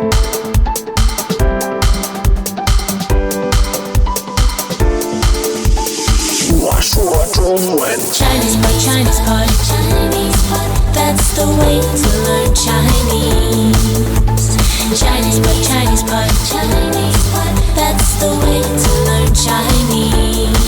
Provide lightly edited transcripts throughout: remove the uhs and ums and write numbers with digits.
Chinese pot, Chinese pot, Chinese pot. That's the way to learn Chinese. Chinese pot, Chinese pot, Chinese pot. That's the way to learn Chinese.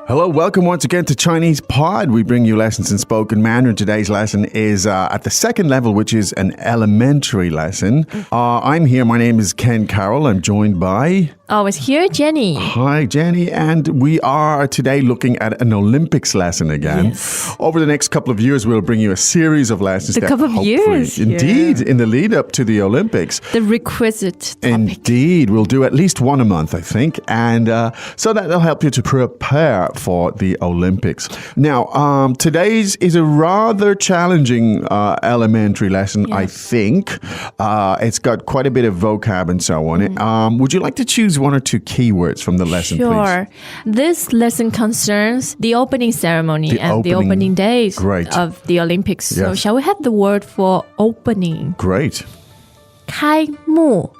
Hello, welcome once again to Chinese Pod. We bring you lessons in spoken Mandarin. Today's lesson is at the second level, which is an elementary lesson. I'm here. My name is Ken Carroll. I'm joined by... Always here, Jenny. Hi, Jenny. And we are today looking at an Olympics lesson again. Yes. Over the next couple of years, we'll bring you a series of lessons. A couple of years. Indeed, in the lead up to the Olympics. The requisite topic. Indeed. We'll do at least one a month, I think. And so that'll help you to prepare for the Olympics. Now, today's is a rather challenging elementary lesson, I think. It's got quite a bit of vocab and so on. Would you like to choose one or two keywords from the lesson, please? Sure. This lesson concerns the opening ceremony the opening days of the Olympics. So shall we have the word for opening? Great. 开幕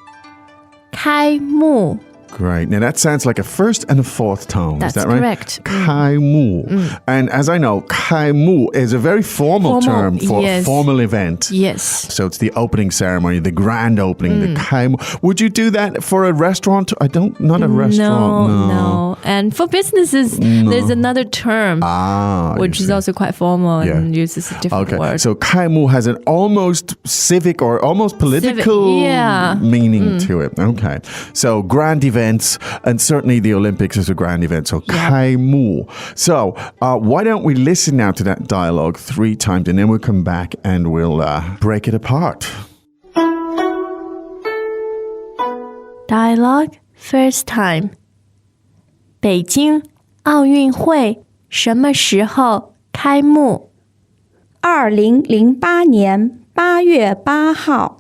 开幕 Great. Now that sounds like a first and a fourth tone. That's is that right? correct. 开幕. And as I know, 开幕 is a very formal term for a formal event. Yes. So it's the opening ceremony, the grand opening, the 开幕. Would you do that for a restaurant? Not a restaurant. No. And for businesses, there's another term, which is also quite formal and uses a different word. So 开幕 has an almost civic or almost political meaning to it. Okay. So grand event. And certainly the Olympics is a grand event. So 开幕. So why don't we listen now to that dialogue 3 times and then we'll come back and we'll break it apart. Dialogue first time. 北京奥运会什么时候开幕2008年8月8号。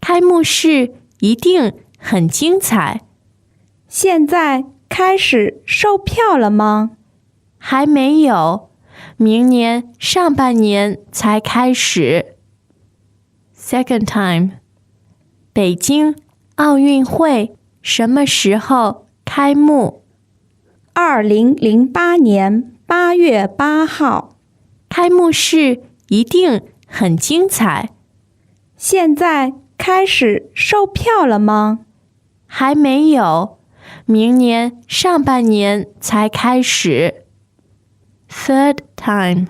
开幕式一定很精彩。现在开始售票了吗？还没有，明年上半年才开始。Second time. 北京奥运会什么时候开幕2008年8月8号。开幕式一定很精彩。现在开始售票了吗？还没有。明年上半年才开始。Third time.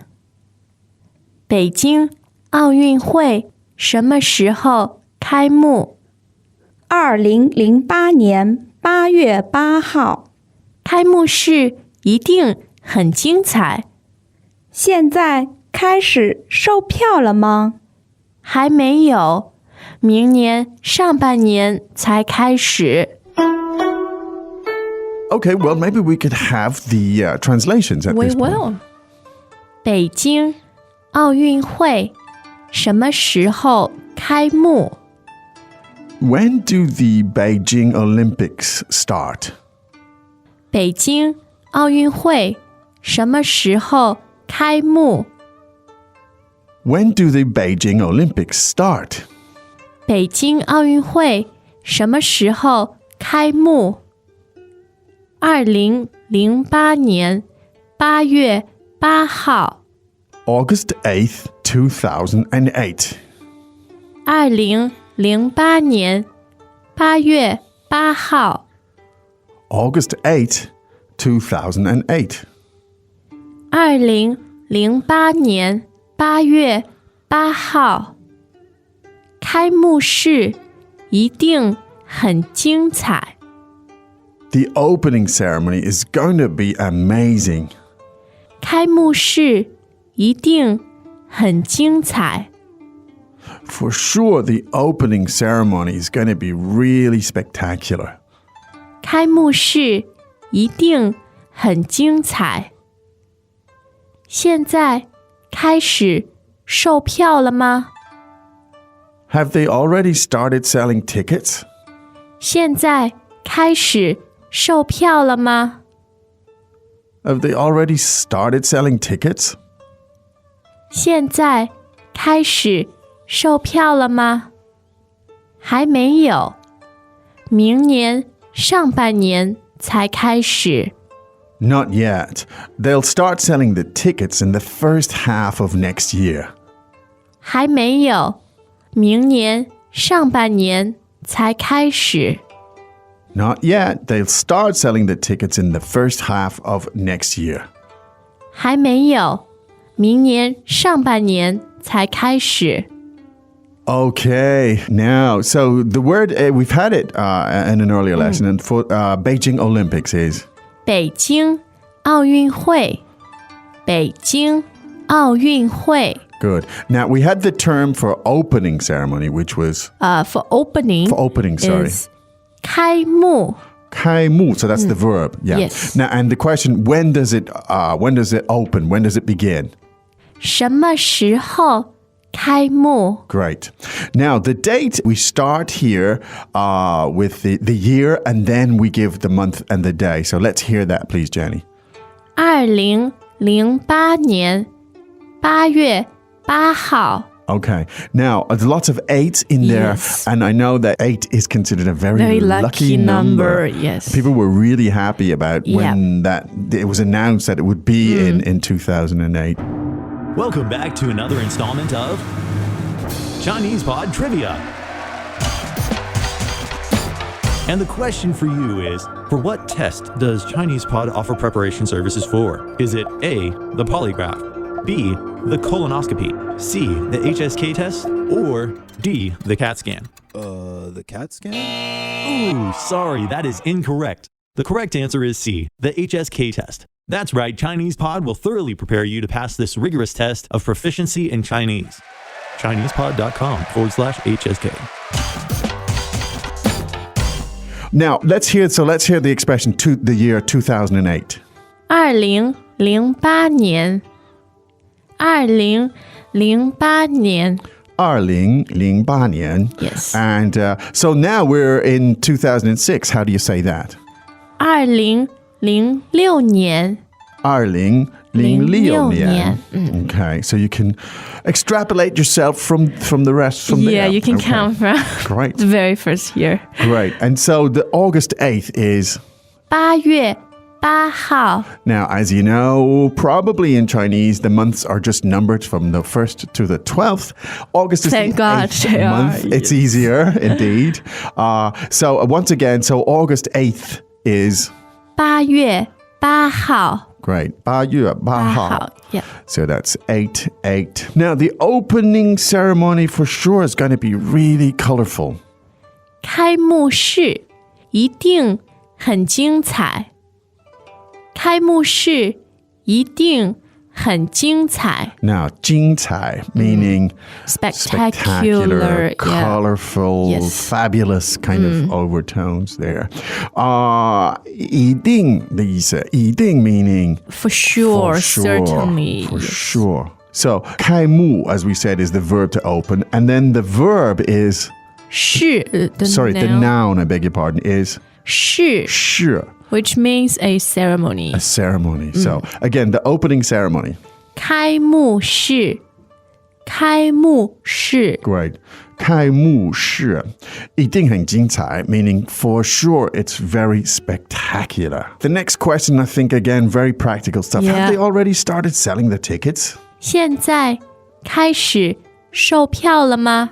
北京奥运会什么时候开幕2008年8月8号。开幕式一定很精彩。现在开始售票了吗？还没有，明年上半年才开始。Okay, well, maybe we could have the translations at this point. We will. 北京奥运会什么时候开幕 When do the Beijing Olympics start? 北京奥运会什么时候开幕 When do the Beijing Olympics start? 北京奥运会什么时候开幕2008年8月8号 August 8th, 2008. 2008年8月8号 August 8th, 2008. 2008年8月8号开幕式一定很精彩 The opening ceremony is going to be amazing. 开幕式一定很精彩 For sure, the opening ceremony is going to be really spectacular. 开幕式一定很精彩现在开始售票了吗 Have they already started selling tickets? 现在开始售票了吗 Have they already started selling tickets? 现在开始售票了吗？还没有，明年上半年才开始。Not yet. They'll start selling the tickets in the first half of next year. 还没有，明年上半年才开始。Not yet. They'll start selling the tickets in the first half of next year. 还没有，明年上半年才开始。Okay, now, so the word, we've had it in an earlier lesson, and for Beijing Olympics is? 北京奥运会，北京奥运会。Good. Now, we had the term for opening ceremony, which was? For opening. For opening, sorry. Is 开幕。开幕, so that's the verb. Yeah. Yes. Now, and the question, when does it open? When does it begin? 什么时候开幕？ Great. Now, the date, we start here with the year, and then we give the month and the day. So let's hear that, please, Jenny. 2008年8月8号。 Okay. Now, there's lots of 8s in there, Yes. and I know that 8 is considered a very, Very lucky number, yes. People were really happy about when it was announced that it would be in 2008. Welcome back to another installment of Chinese Pod Trivia. And the question for you is, for what test does Chinese Pod offer preparation services for? Is it A, the polygraph, B, the colonoscopy, C, the HSK test, or D, the CAT scan? The CAT scan? Ooh, sorry, that is incorrect. The correct answer is C, the HSK test. That's right, Chinese Pod will thoroughly prepare you to pass this rigorous test of proficiency in Chinese. ChinesePod.com/HSK. Now, let's hear the expression to the year 2008. 2008年2008年 2008年. Yes. And so now we're in 2006. How do you say that? 2006年2006年. 嗯 Okay, so you can extrapolate yourself from the rest from there. Yeah, you can Okay. count from Great. the very first year. Great. And so the August 8th is? 8月8号 Now, as you know, probably in Chinese, the months are just numbered from the 1st to the 12th. August is Thank the God 8th they are, month. It's yes. easier, indeed. So once again, so August 8th is? 8月8号 Great. 8月8号. Yeah. So that's 8/8. Now, the opening ceremony for sure is going to be really colorful. 开幕式一定很精彩。开幕式一定很精彩。 Now, 精彩 meaning Spectacular, yeah. colorful, Yes. fabulous kind of overtones there. 一定的意思，一定 meaning For sure, for sure, certainly. for yes. sure. So, 开幕, as we said, is the verb to open, and then the verb is 是 the noun, I beg your pardon, is 是 是, which means a ceremony. a ceremony. So, again, the opening ceremony. 开幕式，开幕式 Great. 开幕式一定很精彩 meaning for sure it's very spectacular. The next question, I think, again, very practical stuff. Yeah. Have they already started selling the tickets? 现在开始售票了吗？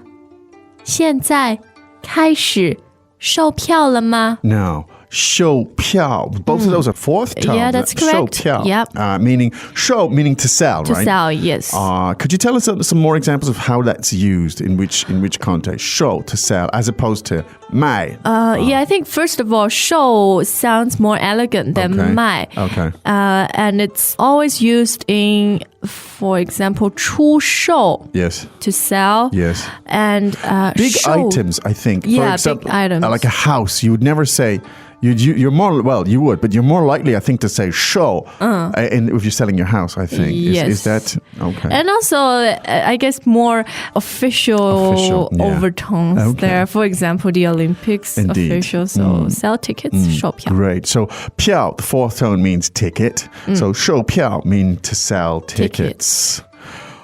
现在开始售票了吗？ No. 售票. Both of those are fourth tones. Yeah, that's correct. 售票. Yep. Meaning show, meaning to sell, To right? sell, yes. Could you tell us some more examples of how that's used in which context? Show, to sell, as opposed to 卖. Yeah, I think first of all, 售 sounds more elegant than Okay. 卖. Okay. And it's always used in, for example, 出售 Yes. to sell. Yes. And Big 售 items, I think. For Yeah, example, big items. Like a house, you would never say. You're more, well, you would, but you're more likely, I think, to say show if you're selling your house, I think. Yes. Is that okay? And also, I guess more official yeah. overtones Okay. there. For example, the Olympics Indeed. official, so sell tickets, 售票. Great. So 票, the fourth tone means ticket. So 售票 mean to sell tickets.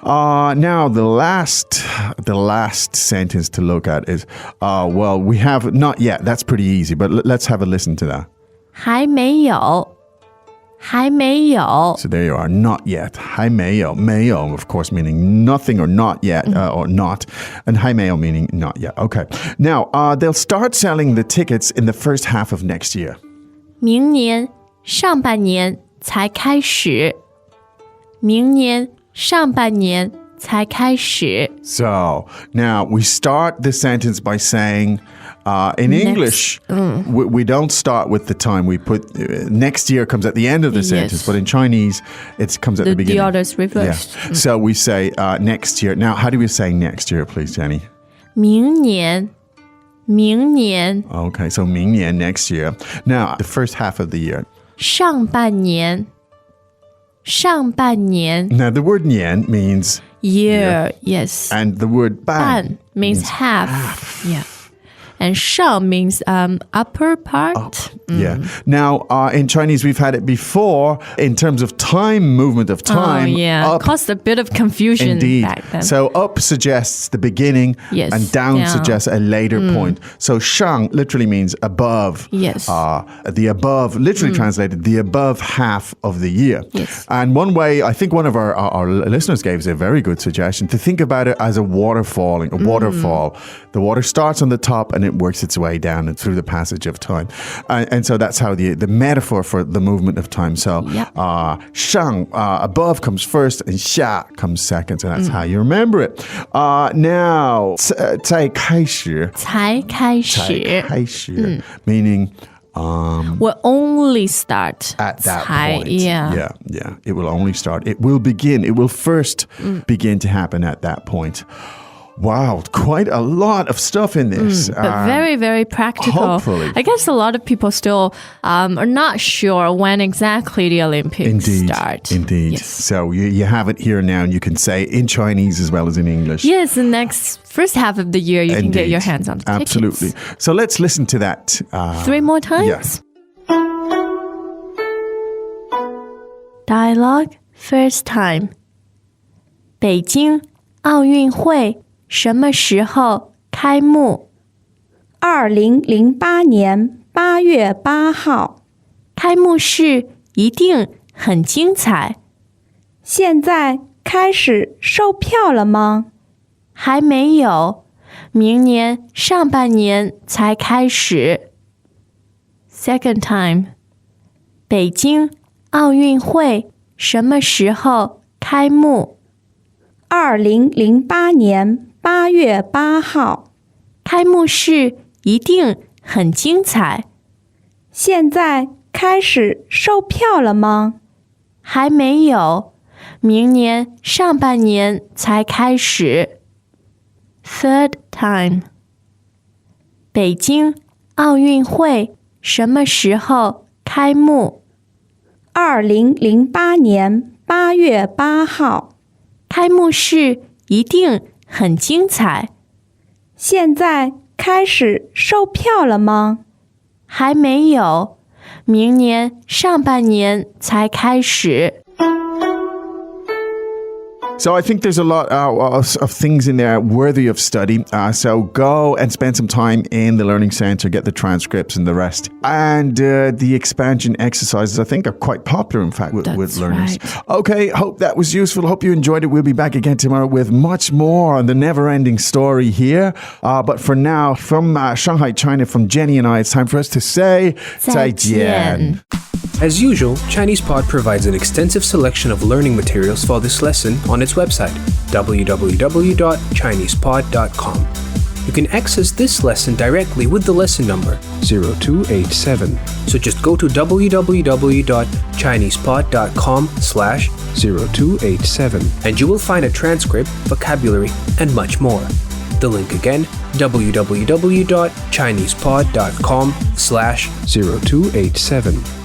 Now the last sentence to look at is, we have not yet. That's pretty easy, but let's have a listen to that. 还没有，还没有。 So there you are, not yet. 还没有，没有, of course, meaning nothing or not yet, or not. And 还没有 meaning not yet. Okay. Now, they'll start selling the tickets in the first half of next year. 明年上半年才开始，明年上半年才开始。 So now we start the sentence by saying, in English, we don't start with the time. We put next year comes at the end of the sentence, but in Chinese, it comes at the beginning. The order's reversed. Yeah. So we say next year. Now, how do we say next year, please, Jenny? 明年，明年 Okay, so 明年 next year. Now, the first half of the year. 上半年，上半年 Now, the word 年 means year, yes. and the word 半半 means half. Yeah. And 上 means upper part. Yeah. Now, in Chinese, we've had it before in terms of time, movement of time. Up, caused a bit of confusion indeed. back then. So up suggests the beginning, Yes, and down down. suggests a later point. So shang literally means above. Yes. The above, literally translated, the above half of the year. Yes. And one way, I think one of our listeners gave us a very good suggestion to think about it as a waterfall. The water starts on the top and it works its way down and through the passage of time. And so that's how the metaphor for the movement of time. So shang, above comes first and xia comes second. So that's how you remember it. Now, 才开始才开始 meaning will only start at that 才 point. Yeah. Yeah. It will only start. It will begin. It will first begin to happen at that point. Wow, quite a lot of stuff in this. But very, very practical. Hopefully. I guess a lot of people still are not sure when exactly the Olympics start. Indeed. Yes. So you have it here now, and you can say in Chinese as well as in English. Yes, the first half of the year you can get your hands on tickets. Absolutely. So let's listen to that. 3 more times? Yes. Dialogue first time. 北京奥运会什么时候开幕2008年8月8号，开幕式一定很精彩。现在开始售票了吗？还没有，明年上半年才开始。Second time. 北京奥运会什么时候开幕2008年8月8号，开幕式一定很精彩。现在开始售票了吗？还没有，明年上半年才开始。Third time. 北京奥运会什么时候开幕2008年8月8号，开幕式一定很精彩。现在开始售票了吗？还没有，明年上半年才开始。So I think there's a lot of things in there worthy of study. So go and spend some time in the Learning Center, get the transcripts and the rest. And the expansion exercises, I think, are quite popular, in fact, with learners. Right. Okay, hope that was useful. Hope you enjoyed it. We'll be back again tomorrow with much more on the never-ending story here. But for now, from Shanghai, China, from Jenny and I, it's time for us to say 再见. As usual, ChinesePod provides an extensive selection of learning materials for this lesson on its website, www.chinesepod.com. You can access this lesson directly with the lesson number 0287. So just go to www.chinesepod.com/0287 and you will find a transcript, vocabulary, and much more. The link again, www.chinesepod.com/0287.